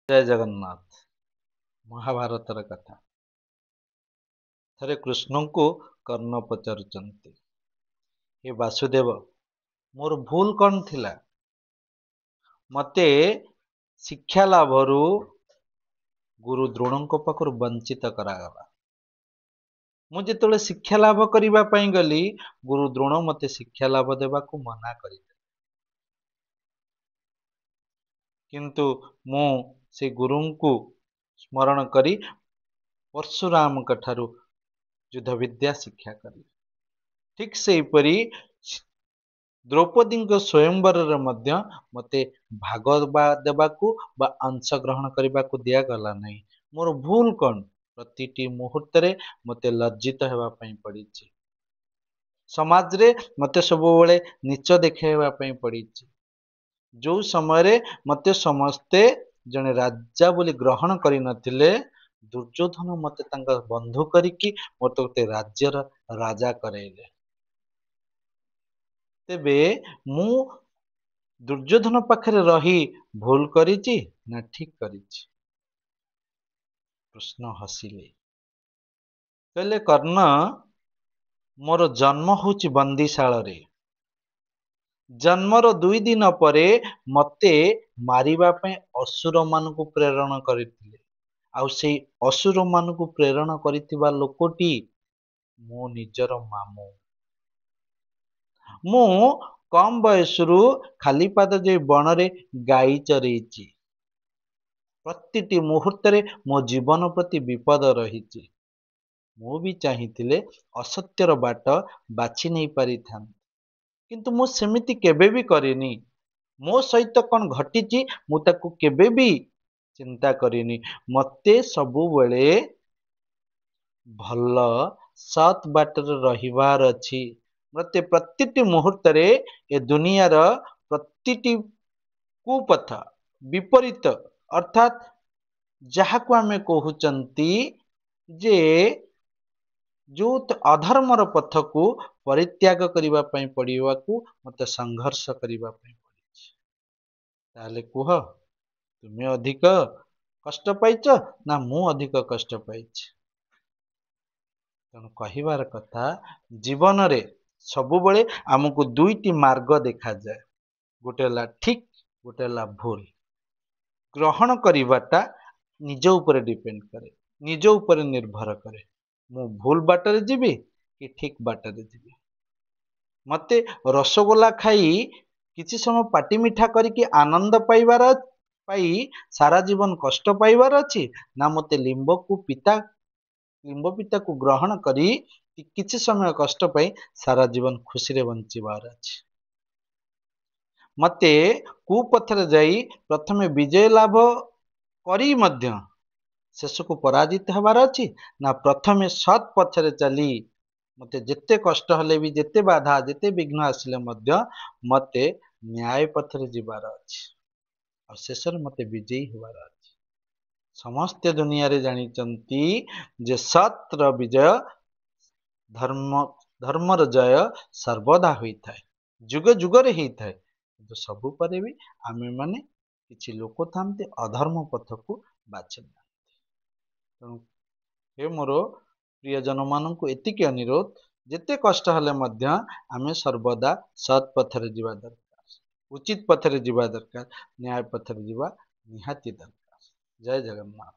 जय जगन्नाथ। महाभारतर कथा। थरे कृष्ण को कर्ण पचारुचंती, हे वासुदेव, मोर भूल कौन थिला? मते शिक्षा लाभरू गुरु द्रोणଙ୍କ ପାଖରୁ ବଞ୍ଚିତ କରାଗଲା। ମୁଁ ଯେତେବେଳେ ଶିକ୍ଷା ଲାଭ କରିବା ପାଇଁ ଗଲି, ଗୁରୁ ଦ୍ରୋଣ ମତେ ଶିକ୍ଷା ଲାଭ ଦେବାକୁ ମନା କରିଦେଲେ। କିନ୍ତୁ ମୁଁ ସେ ଗୁରୁଙ୍କୁ ସ୍ମରଣ କରି परशुरामଙ୍କ ଠାରୁ युद्ध विद्या शिक्षा कली। ठीक सेहीपरि द्रौपदी स्वयंवर मध्य मते भाग देवाकू बा अंश ग्रहण करने को दिया गला नहीं। मोर भूल कौन? प्रतिटी मुहूर्त रे मते लज्जित हेबा पई पड़ी। समाज रे मते सबुबले नीच देखैबा पई पड़ी। जो समय मते समस्ते जने राजा बोली ग्रहण करि नथिले, दुर्योधन मते तांका बंधु करिकी मते गोटे राज्यर राजा करेले। तेबे मु दुर्योधन पाखरे रही भूल करिछि ना ठीक करिछि? कृष्ण हसिले, कहले कर्ण, मोर जन्म होछि बंदीशाल रे। जन्मर 2 दिन परे मते मारिबा पई असुर मानकु प्रेरण करिथिले। आउ सेई असुर मानकु प्रेरण करिथिबा लोकटी मो निजर मामू। मु कम बयसरू खाली पाद जे बणरे गाई चरेइछि। प्रतिटी मुहूर्त रे मो जीवन प्रति विपद रहिछि। मु भी चाहिथिले असत्यर बाट बाछि नहीं पारिथां, किंतु मु सेमिति केबे भी करिनी। मो सहित कौन घटिछि मु ताकू केबे भी चिंता करिनी। मते सबु बेले भल सत बाटर रहिबार अछि। मते प्रतिटी मुहूर्त रे ए दुनियार प्रतिटी कुपथ विपरीत अर्थात जहाको आमे कहउचंती जे जो अधर्मर पथ को परित्याग करिबा पई पड़िबाकू मते संघर्ष करिबा पई पड़िछि। ताले कुह, तुमे अधिक कष्ट पाइछ ना मु अधिक कष्ट पाइछि? तेणु कहिबार कथा, जीवन रे सबुबले आमको दुईटी मार्ग देखा जाए। गोटे ला ठीक, गोटे ला भूल। ग्रहण करिबाटा निज ऊपर डिपेंड करे, निज ऊपर निर्भर करे। मु भूल बाटरे जीवी कि ठीक बाटरे जीवी। मते रसगोला खाई किछि समय पाटी मिठा करके आनंद पाइबार पाई सारा जीवन कष्ट पाइबार अछि, ना मते लिंब पिता को ग्रहण करी किछि समय कष्ट पाई सारा जीवन खुशी रे बंचिबार अछि। मते कुपथरे जाई प्रथमे विजय लाभ करी मध्य शेष को पराजित हबार अछि, ना प्रथमे सत पथरे चली मते जेते कष्ट हले भी, जेते बाधा जेते विघ्न आसिले मध्य मते न्याय पथरे जीवार अछि और शेष मते विजयी होबार अछि। समस्त दुनिया रे जानी चंती जे सत्र विजय धर्मर जय सर्वदा होई थाए, जुग जुग रे ही थाए। तो सबु परे भी आमे माने किछि लोक थांते अधर्म पथ को बाछे। तेणु हे मोर प्रियजन मानक एतिकी अनुरोध, जेते कष्ट हले मध्य आमे सर्वदा सत् पथरे जीवा दरकार, उचित पथरे जीवा दरकार, न्याय पथरे जीवा निहाती दरकार। जय जगन्नाथ।